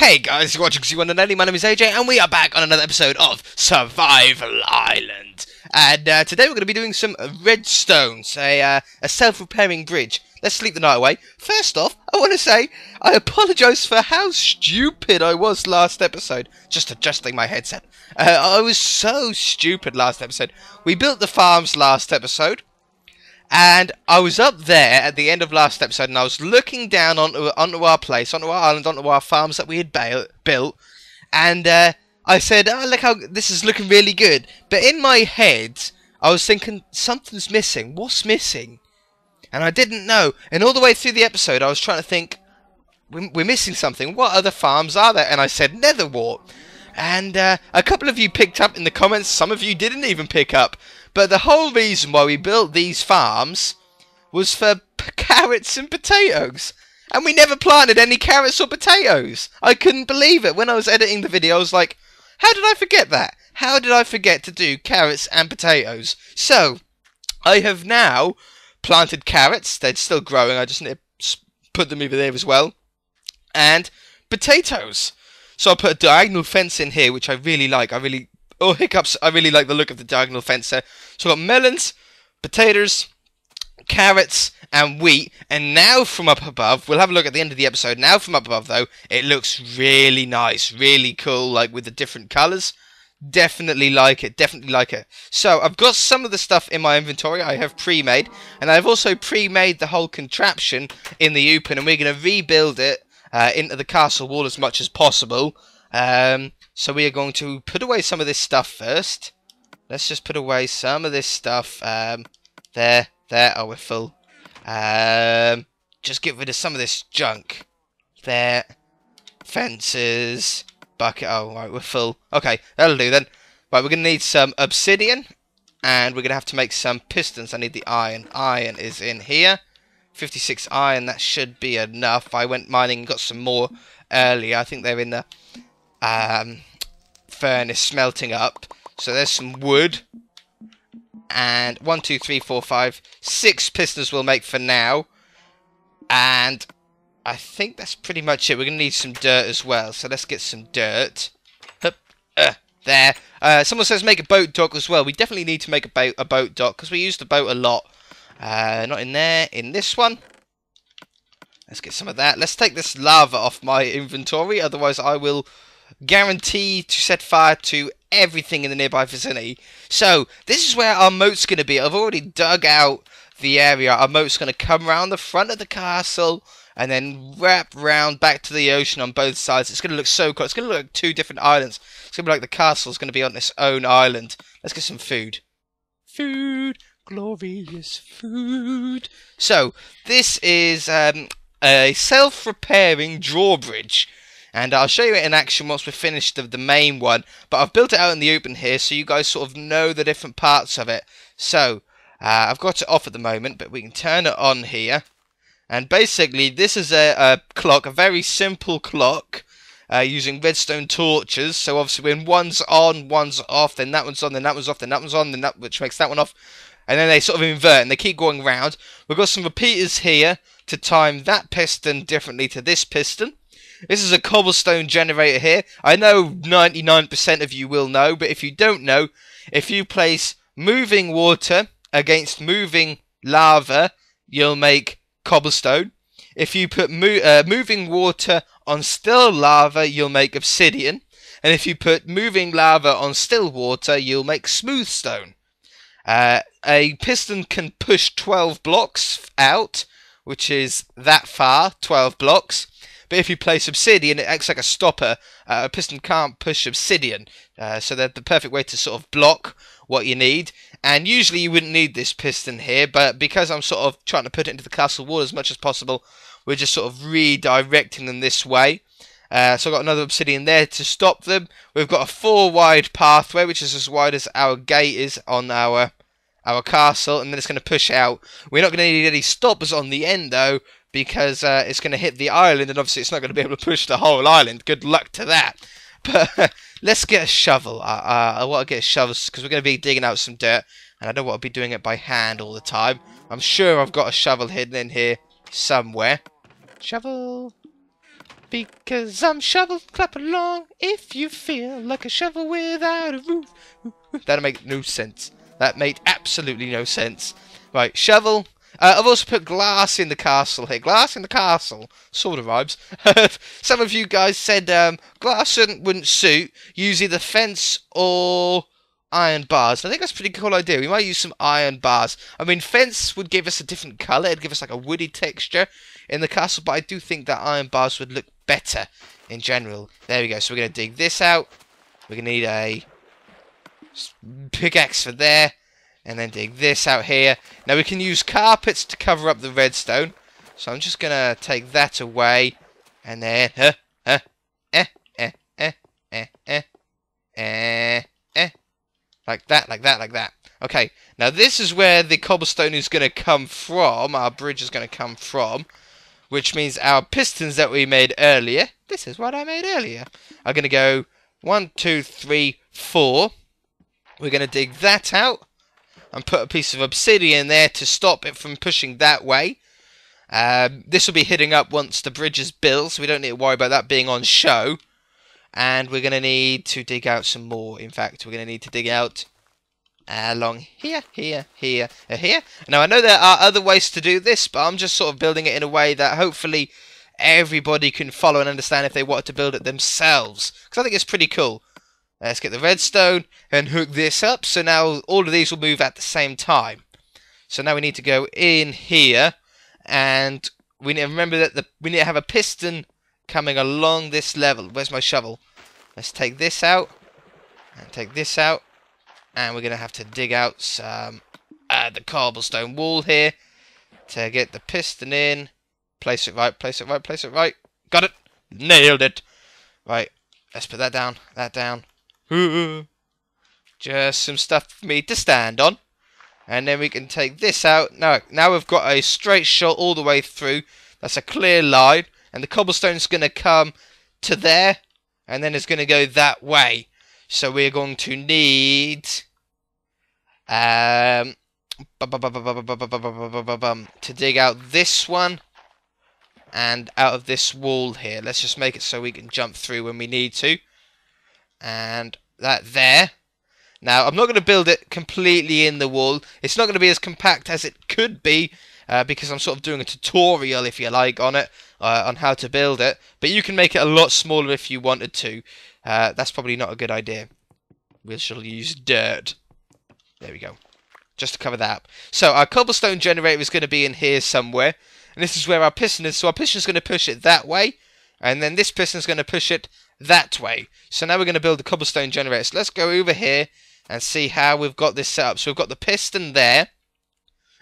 Hey guys, you're watching C1 and Eddie. My name is AJ, and we are back on another episode of Survival Island. And today we're going to be doing some redstones, a self-repairing bridge. Let's sleep the night away. First off, I want to say I apologise for how stupid I was last episode. Just adjusting my headset. I was so stupid last episode. We built the farms last episode. And I was up there at the end of last episode, and I was looking down onto our place, onto our island, onto our farms that we had built, and I said, "Oh, look how this is looking really good." But in my head, I was thinking, something's missing. What's missing? And I didn't know. And all the way through the episode, I was trying to think, we're missing something. What other farms are there? And I said, nether wart. And a couple of you picked up in the comments. Some of you didn't even pick up. But the whole reason why we built these farms was for carrots and potatoes. And we never planted any carrots or potatoes. I couldn't believe it. When I was editing the video, I was like, how did I forget that? How did I forget to do carrots and potatoes? So, I have now planted carrots. They're still growing. I just need to put them over there as well. And potatoes. So I put a diagonal fence in here, which I really like. Oh, hiccups. I really like the look of the diagonal fence there. So I've got melons, potatoes, carrots, and wheat. And now from up above, we'll have a look at the end of the episode. Now from up above, though, it looks really nice, really cool, like with the different colours. Definitely like it, definitely like it. So I've got some of the stuff in my inventory I have pre-made. And I've also pre-made the whole contraption in the open. And we're going to rebuild it into the castle wall as much as possible. So we are going to put away some of this stuff first. Let's just put away some of this stuff. There. Oh, we're full. Just get rid of some of this junk. There. Fences. Bucket. Oh, right, we're full. Okay, that'll do then. Right, we're going to need some obsidian. And we're going to have to make some pistons. I need the iron. Iron is in here. 56 iron, that should be enough. I went mining and got some more earlier. I think they're in the furnace smelting up. So there's some wood. And 1, 2, 3, 4, 5, 6 pistons we'll make for now. And I think that's pretty much it. We're going to need some dirt as well. So let's get some dirt. There. Someone says make a boat dock as well. We definitely need to make a boat dock because we use the boat a lot. Not in there. In this one. Let's get some of that. Let's take this lava off my inventory. Otherwise, I will guarantee to set fire to everything in the nearby vicinity. So, this is where our moat's going to be. I've already dug out the area. Our moat's going to come around the front of the castle and then wrap round back to the ocean on both sides. It's going to look so cool. It's going to look like 2 different islands. It's going to be like the castle's going to be on its own island. Let's get some food. Food. Glorious food. So, this is a self-repairing drawbridge. And I'll show you it in action once we're finished of the main one. But I've built it out in the open here so you guys sort of know the different parts of it. So, I've got it off at the moment, but we can turn it on here. And basically, this is a clock, a very simple clock, using redstone torches. So obviously when one's on, one's off, then that one's on, then that one's off, then that one's on, then that, which makes that one off. And then they sort of invert and they keep going round. We've got some repeaters here to time that piston differently to this piston. This is a cobblestone generator here. I know 99% of you will know, but if you don't know, if you place moving water against moving lava, you'll make cobblestone. If you put moving water on still lava, you'll make obsidian. And if you put moving lava on still water, you'll make smooth stone. A piston can push 12 blocks out, which is that far, 12 blocks. But if you place obsidian, it acts like a stopper. A piston can't push obsidian. So they're the perfect way to sort of block what you need. And usually you wouldn't need this piston here, but because I'm sort of trying to put it into the castle wall as much as possible, we're just sort of redirecting them this way. So I've got another obsidian there to stop them. We've got a 4-wide pathway, which is as wide as our gate is on our castle, and then it's going to push out. We're not going to need any stoppers on the end, though, because it's going to hit the island, and obviously it's not going to be able to push the whole island. Good luck to that. But let's get a shovel. I want to get a shovel because we're going to be digging out some dirt, and I don't want to be doing it by hand all the time. I'm sure I've got a shovel hidden in here somewhere. Shovel. Because I'm shovel, clap along if you feel like a shovel without a roof. That make no sense. That made absolutely no sense. Right, shovel. I've also put glass in the castle here. Glass in the castle. Sort of rhymes. Some of you guys said glass wouldn't suit. Use either fence or iron bars. I think that's a pretty cool idea. We might use some iron bars. I mean, fence would give us a different colour. It'd give us like a woody texture in the castle. But I do think that iron bars would look better in general. There we go. So we're going to dig this out. We're going to need a pickaxe for there. And then dig this out here. Now we can use carpets to cover up the redstone. So I'm just going to take that away. And then... Like that, like that, like that. Okay, now this is where the cobblestone is going to come from. Our bridge is going to come from. Which means our pistons that we made earlier. This is what I made earlier. Are going to go 1, 2, 3, 4. We're going to dig that out. And put a piece of obsidian there to stop it from pushing that way. This will be hitting up once the bridge is built, so we don't need to worry about that being on show. And we're going to need to dig out some more. In fact, we're going to need to dig out along here. Now, I know there are other ways to do this, but I'm just sort of building it in a way that hopefully everybody can follow and understand if they want to build it themselves. Because I think it's pretty cool. Let's get the redstone and hook this up. So now all of these will move at the same time. So now we need to go in here. And we need to remember that we need to have a piston coming along this level. Where's my shovel? Let's take this out. And take this out. And we're going to have to dig out some the cobblestone wall here. To get the piston in. Place it right, place it right, place it right. Got it. Nailed it. Right. Let's put that down. That down. Just some stuff for me to stand on. And then we can take this out. Now we've got a straight shot all the way through. That's a clear line. And the cobblestone's going to come to there. And then it's going to go that way. So we're going to need... to dig out this one. And out of this wall here. Let's just make it so we can jump through when we need to. And that there. Now, I'm not going to build it completely in the wall. It's not going to be as compact as it could be, because I'm sort of doing a tutorial, if you like, on it, on how to build it. But you can make it a lot smaller if you wanted to. That's probably not a good idea. We shall use dirt. There we go. Just to cover that up. So, our cobblestone generator is going to be in here somewhere. And this is where our piston is. So, our piston is going to push it that way. And then this piston is going to push it that way. So now we're going to build the cobblestone generator. So let's go over here and see how we've got this set up. So we've got the piston there.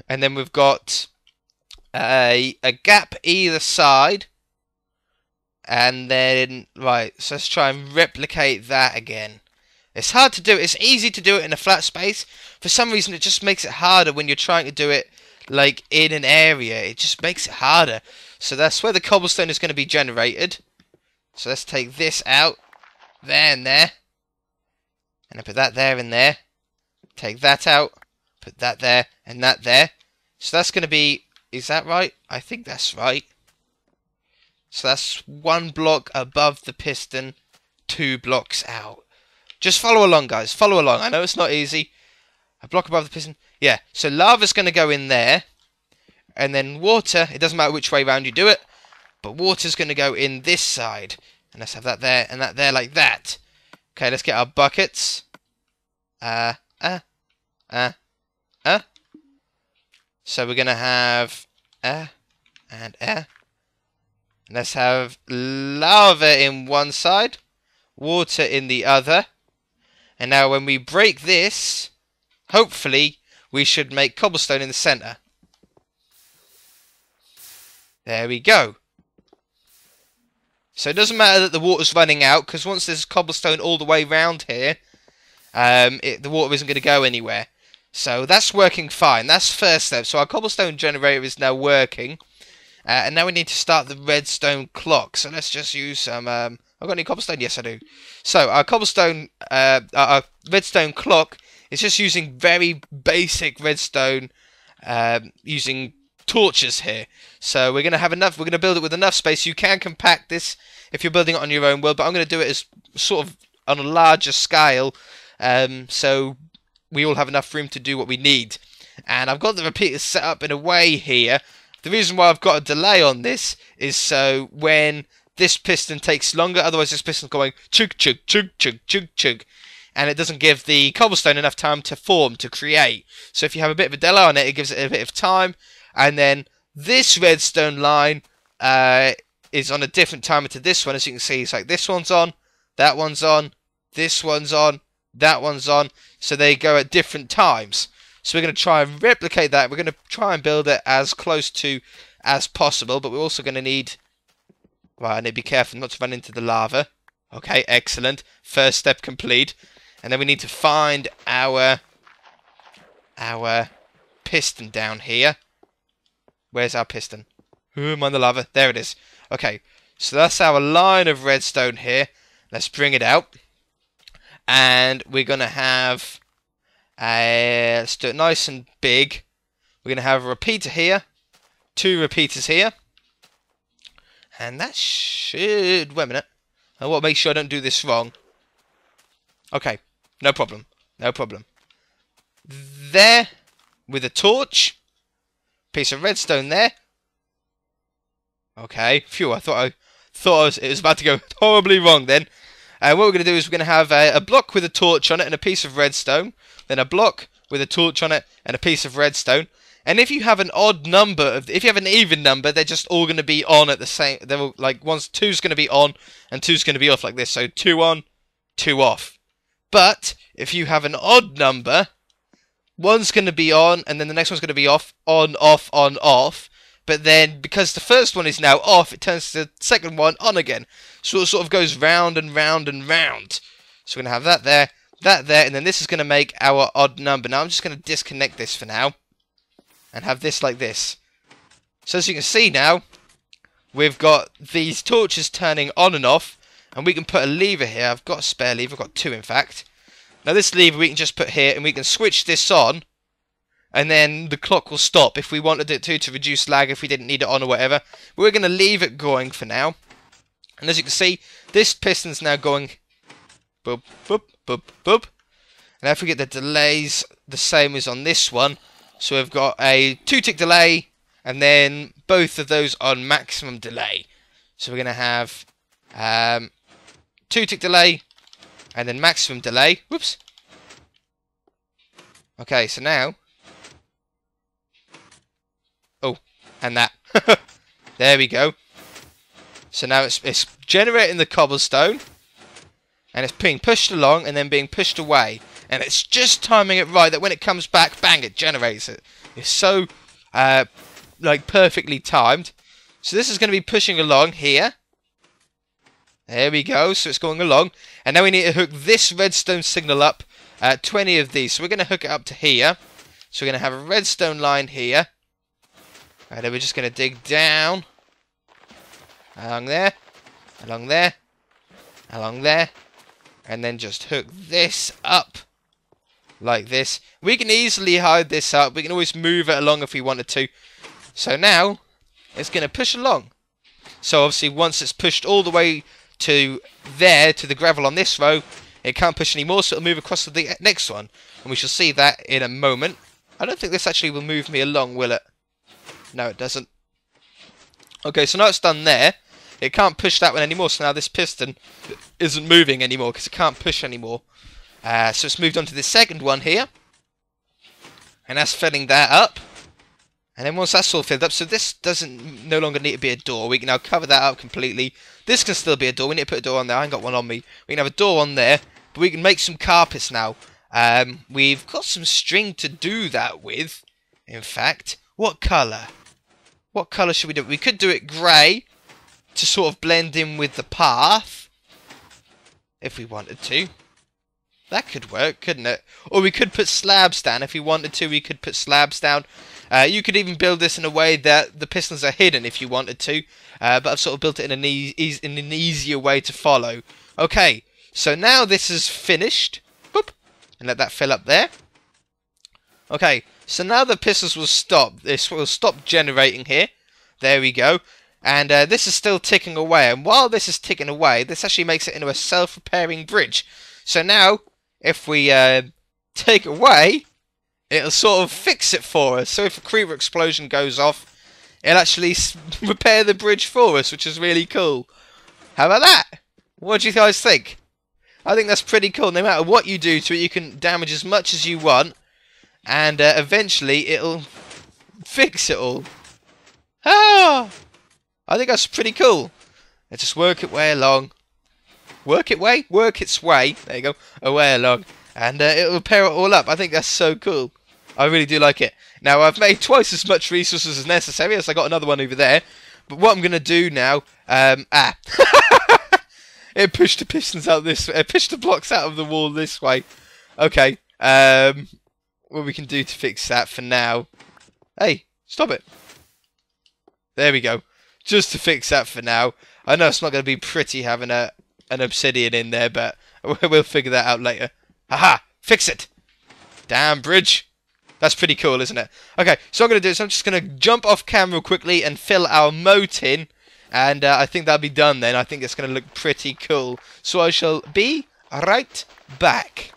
And then we've got a gap either side. And then, right, so let's try and replicate that again. It's hard to do. It's easy to do it in a flat space. For some reason, it just makes it harder when you're trying to do it, like, in an area. It just makes it harder. So that's where the cobblestone is going to be generated. So let's take this out, there and there, and I put that there and there. Take that out, put that there and that there. So that's going to be, is that right? I think that's right. So that's 1 block above the piston, 2 blocks out. Just follow along, guys, follow along. I know it's not easy. A block above the piston. Yeah, so lava's going to go in there, and then water, it doesn't matter which way round you do it. But water's going to go in this side. And let's have that there and that there like that. Okay, let's get our buckets. So we're going to have... and let's have lava in one side. Water in the other. And now when we break this, hopefully we should make cobblestone in the centre. There we go. So it doesn't matter that the water's running out, because once there's cobblestone all the way round here, the water isn't going to go anywhere. So that's working fine. That's first step. So our cobblestone generator is now working. And now we need to start the redstone clock. So let's just use some... I've got any cobblestone? Yes, I do. So our our redstone clock is just using very basic redstone, using torches here. So we're going to have enough. We're going to build it with enough space. You can compact this if you're building it on your own world, but I'm going to do it as sort of on a larger scale, so we all have enough room to do what we need. And I've got the repeaters set up in a way here. The reason why I've got a delay on this is so when this piston takes longer, otherwise this piston's going chug, chug, chug, chug, chug, chug, and it doesn't give the cobblestone enough time to form, to create. So if you have a bit of a delay on it, it gives it a bit of time. And then this redstone line is on a different timer to this one. As you can see, it's like this one's on, that one's on, this one's on, that one's on. So they go at different times. So we're going to try and replicate that. We're going to try and build it as close to as possible. But we're also going to need... Well, I need to be careful not to run into the lava. Okay, excellent. First step complete. And then we need to find our piston down here. Where's our piston? I'm on the lava. There it is. Okay, so that's our line of redstone here. Let's bring it out. And we're going to have... let's do it nice and big. We're going to have a repeater here. 2 repeaters here. And that should... Wait a minute. I want to make sure I don't do this wrong. Okay, no problem. No problem. There, with a torch. Piece of redstone there. Okay, phew, I thought it was about to go horribly wrong then. And what we're going to do is we're going to have a block with a torch on it and a piece of redstone. Then a block with a torch on it and a piece of redstone. And if you have an odd number, if you have an even number, they're just all going to be on at the same... They're all, like, 2's going to be on and 2's going to be off like this. So 2 on, 2 off. But if you have an odd number, 1's going to be on and then the next one's going to be off, on, off. But then, because the first one is now off, it turns to the second one on again. So it sort of goes round and round and round. So we're going to have that there, and then this is going to make our odd number. Now I'm just going to disconnect this for now. And have this like this. So as you can see now, we've got these torches turning on and off. And we can put a lever here. I've got a spare lever. I've got 2 in fact. Now this lever we can just put here and we can switch this on. And then the clock will stop if we wanted it to reduce lag if we didn't need it on or whatever. But we're going to leave it going for now. And as you can see, this piston's now going boop, boop, boop, boop. And if we get the delays the same as on this one. So we've got a 2-tick delay and then both of those on maximum delay. So we're going to have 2-tick delay and then maximum delay. Whoops. Okay, so now... Oh, and that. There we go. So now it's generating the cobblestone. And it's being pushed along and then being pushed away. And it's just timing it right that when it comes back, bang, it generates it. It's so, like, perfectly timed. So this is going to be pushing along here. There we go. So it's going along. And now we need to hook this redstone signal up. 20 of these. So we're going to hook it up to here. So we're going to have a redstone line here. And then we're just going to dig down. Along there. Along there. Along there. And then just hook this up. Like this. We can easily hide this up. We can always move it along if we wanted to. So now, it's going to push along. So obviously once it's pushed all the way to there, to the gravel on this row, it can't push anymore, so it'll move across to the next one. And we shall see that in a moment. I don't think this actually will move me along, will it? No, it doesn't. Okay, so now it's done there. It can't push that one anymore, so now this piston isn't moving anymore because it can't push anymore. So it's moved on to the second one here. And that's filling that up. And then once that's all filled up, so this doesn't no longer need to be a door. We can now cover that up completely. This can still be a door. We need to put a door on there. I ain't got one on me. We can have a door on there. But we can make some carpets now. We've got some string to do that with. In fact, what colour? What colour should we do? We could do it grey to sort of blend in with the path. If we wanted to. That could work, couldn't it? Or we could put slabs down. If we wanted to, we could put slabs down. You could even build this in a way that the pistons are hidden if you wanted to. But I've sort of built it in an easier way to follow. Okay, so now this is finished. Boop. And let that fill up there. Okay, So now the pistons will stop. This will stop generating here. There we go. And this is still ticking away. And while this is ticking away, this actually makes it into a self-repairing bridge. So now, if we take away, it'll sort of fix it for us. So if a creeper explosion goes off, it'll actually repair the bridge for us, which is really cool. How about that? What do you guys think? I think that's pretty cool. No matter what you do to it, you can damage as much as you want. And eventually, it'll fix it all. Ah! I think that's pretty cool. Let's just work its way along. Work its way. There you go. Away along. And it'll repair it all up. I think that's so cool. I really do like it. Now, I've made twice as much resources as necessary, as I got another one over there. But what I'm going to do now... It pushed the pistons out this way. It pushed the blocks out of the wall this way. Okay. What we can do to fix that for now... Hey, stop it. There we go. Just to fix that for now. I know it's not going to be pretty having an obsidian in there, but we'll figure that out later. Haha! Fix it! Damn bridge! That's pretty cool, isn't it? Okay, so what I'm going to do is I'm just going to jump off camera quickly and fill our moat in. And I think that'll be done then. I think it's going to look pretty cool. So I shall be right back.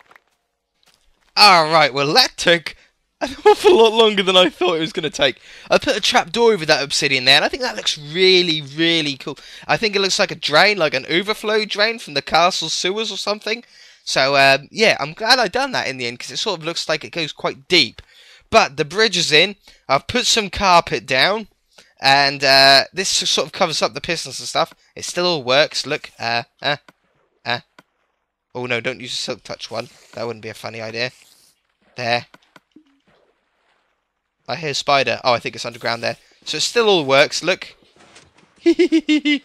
Alright, well that took an awful lot longer than I thought it was going to take. I put a trapdoor over that obsidian there, and I think that looks really, really cool. I think it looks like a drain, like an overflow drain from the castle sewers or something. So, yeah, I'm glad I done that in the end, because it sort of looks like it goes quite deep. But the bridge is in. I've put some carpet down. And this sort of covers up the pistons and stuff. It still all works. Look. Oh no, don't use a silk touch one. That wouldn't be a funny idea. There. I hear a spider. Oh, I think it's underground there. So it still all works. Look. It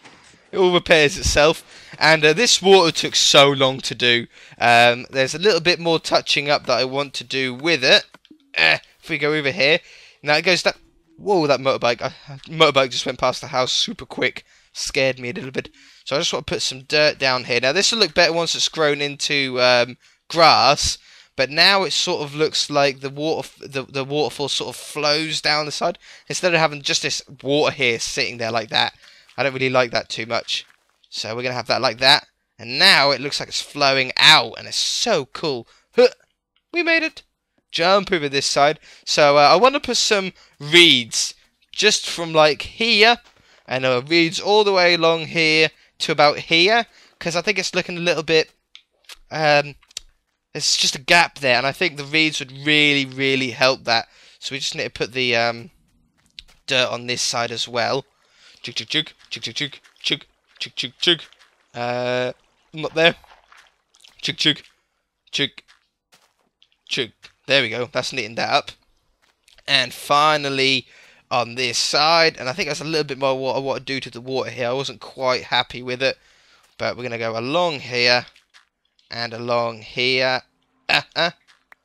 all repairs itself. And this water took so long to do. There's a little bit more touching up that I want to do with it. If we go over here. Now it goes that... Whoa, that motorbike just went past the house super quick. Scared me a little bit. So I just want to put some dirt down here. Now this will look better once it's grown into grass. But now it sort of looks like the waterfall sort of flows down the side. Instead of having just this water here sitting there like that. I don't really like that too much. So we're going to have that like that. And now it looks like it's flowing out. And it's so cool. We made it. Jump over this side. So I want to put some reeds just from like here, and reeds all the way along here to about here, because I think it's looking a little bit there's just a gap there, and I think the reeds would really, really help that. So we just need to put the dirt on this side as well. Chug chug chug chug chug chug chug chug chug chug. Not there. Chug chug chug chug. There we go, that's neatened that up. And finally, on this side, and I think that's a little bit more what I want to do to the water here. I wasn't quite happy with it. But we're going to go along here, and along here,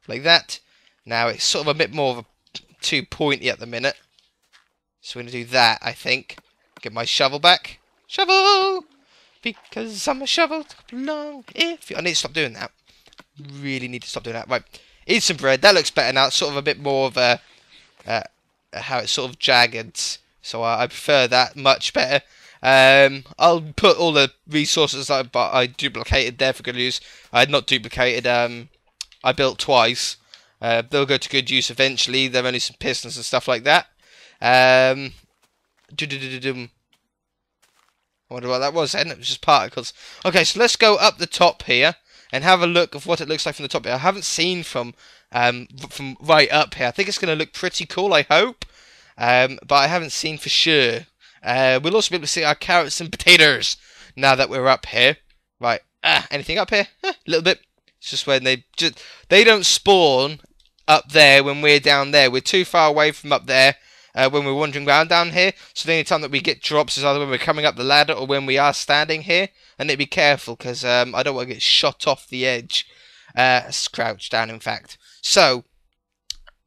like that. Now, it's sort of a bit more of a too pointy at the minute. So we're going to do that, I think. Get my shovel back. Shovel! Because I'm a shovel to belong. I need to stop doing that. Really need to stop doing that. Right. Eat some bread. That looks better now. It's sort of a bit more of a... how it's sort of jagged. So I prefer that much better. I'll put all the resources that I duplicated there for good use. I had not duplicated. I built twice. They'll go to good use eventually. There are only some pistons and stuff like that. I wonder what that was then. It was just particles. Okay, so let's go up the top here and have a look of what it looks like from the top here. I haven't seen from right up here. I think it's going to look pretty cool, I hope. But I haven't seen for sure. We'll also be able to see our carrots and potatoes now that we're up here. Right. Anything up here? A little bit. It's just when they don't spawn up there when we're down there. We're too far away from up there when we're wandering around down here. So the only time that we get drops is either when we're coming up the ladder or when we are standing here. And be careful because I don't want to get shot off the edge. Crouched down, in fact. So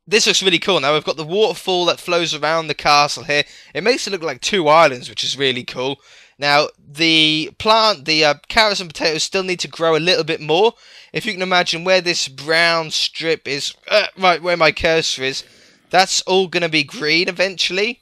this looks really cool. Now we've got the waterfall that flows around the castle here. It makes it look like two islands, which is really cool. Now the carrots and potatoes still need to grow a little bit more. If you can imagine where this brown strip is, right where my cursor is, that's all going to be green eventually,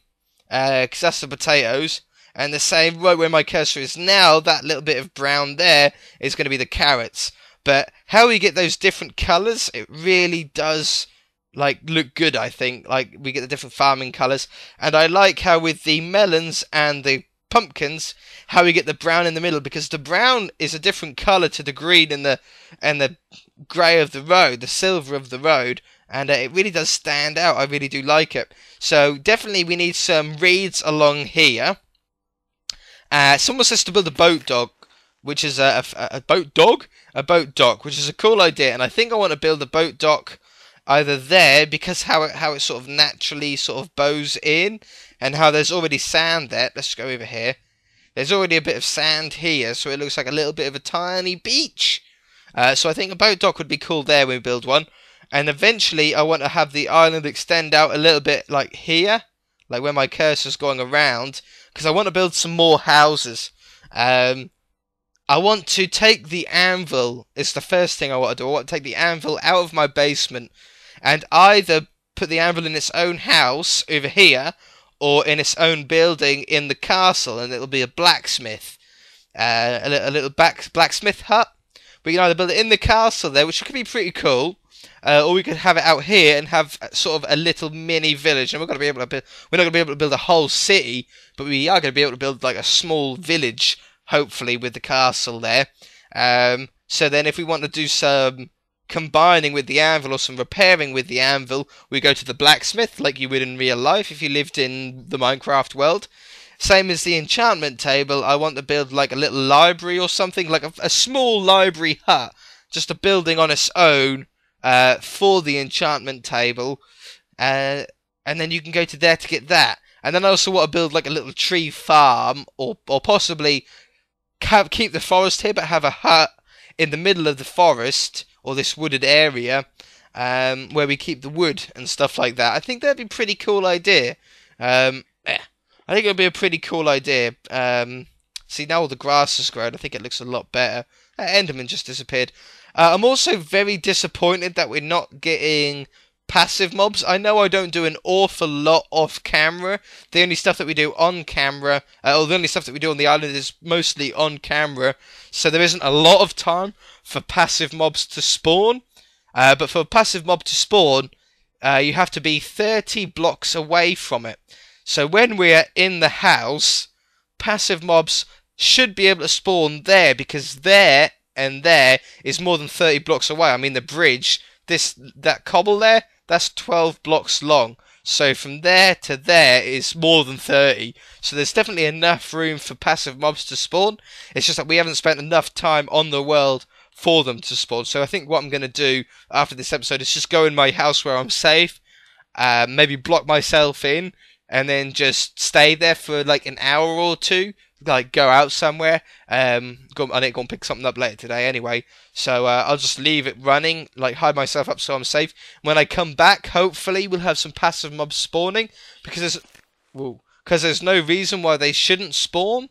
because that's the potatoes. And the same, right where my cursor is now, that little bit of brown there is going to be the carrots. But how we get those different colours, it really does like look good, I think. Like, we get the different farming colours. And I like how with the melons and the pumpkins, how we get the brown in the middle, because the brown is a different colour to the green and the grey of the road, the silver of the road. And it really does stand out. I really do like it. So definitely we need some reeds along here. Someone says to build a boat dock, which is a boat dog? A boat dock, which is a cool idea. And I think I want to build a boat dock either there, because how it sort of naturally sort of bows in, and how there's already sand there. Let's go over here. There's already a bit of sand here, so it looks like a little bit of a tiny beach. So I think a boat dock would be cool there when we build one. And eventually I want to have the island extend out a little bit like here, like where my cursor's going around, because I want to build some more houses. I want to take the anvil, it's the first thing I want to do. I want to take the anvil out of my basement and either put the anvil in its own house over here, or in its own building in the castle, and it'll be a blacksmith. A little blacksmith hut. We can either build it in the castle there, which could be pretty cool, or we could have it out here and have sort of a little mini village. And we're not going to be able to build a whole city, but we are going to be able to build like a small village, hopefully, with the castle there. So then if we want to do some combining with the anvil or some repairing with the anvil, we go to the blacksmith like you would in real life if you lived in the Minecraft world. Same as the enchantment table, I want to build like a little library or something, like a small library hut, just a building on its own for the enchantment table, and then you can go to there to get that. And then I also want to build like a little tree farm, or possibly keep the forest here, but have a hut in the middle of the forest, or this wooded area, where we keep the wood and stuff like that. I think that'd be a pretty cool idea. I think it would be a pretty cool idea. See, now all the grass has grown. I think it looks a lot better. Enderman just disappeared. I'm also very disappointed that we're not getting passive mobs. I know I don't do an awful lot off camera. The only stuff that we do on camera, or the only stuff that we do on the island is mostly on camera. So there isn't a lot of time for passive mobs to spawn. But for a passive mob to spawn, you have to be 30 blocks away from it. So when we're in the house, passive mobs should be able to spawn there, because there and there is more than 30 blocks away. I mean, the bridge, that cobble there, that's 12 blocks long. So from there to there is more than 30. So there's definitely enough room for passive mobs to spawn. It's just that we haven't spent enough time on the world for them to spawn. So I think what I'm going to do after this episode is just go in my house where I'm safe, maybe block myself in, and then just stay there for like an hour or two, like go out somewhere. I need to go and pick something up later today anyway, so I'll just leave it running, like hide myself up so I'm safe. When I come back, hopefully we'll have some passive mobs spawning, because there's no reason why they shouldn't spawn.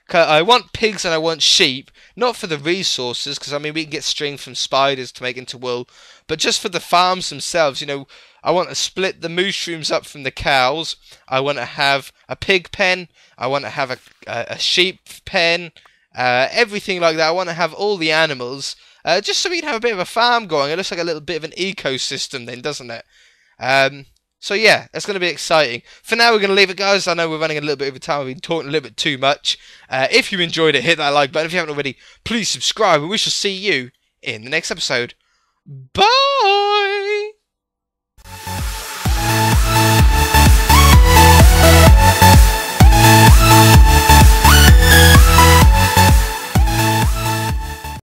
I want pigs and I want sheep, not for the resources, because I mean we can get string from spiders to make into wool, but just for the farms themselves. You know, I want to split the mushrooms up from the cows. I want to have a pig pen. I want to have a sheep pen. Everything like that. I want to have all the animals, just so we can have a bit of a farm going. It looks like a little bit of an ecosystem then, doesn't it? So yeah, that's going to be exciting. For now, we're going to leave it, guys. I know we're running a little bit over time. We've been talking a little bit too much. If you enjoyed it, hit that like button. If you haven't already, please subscribe. And we shall see you in the next episode. Bye!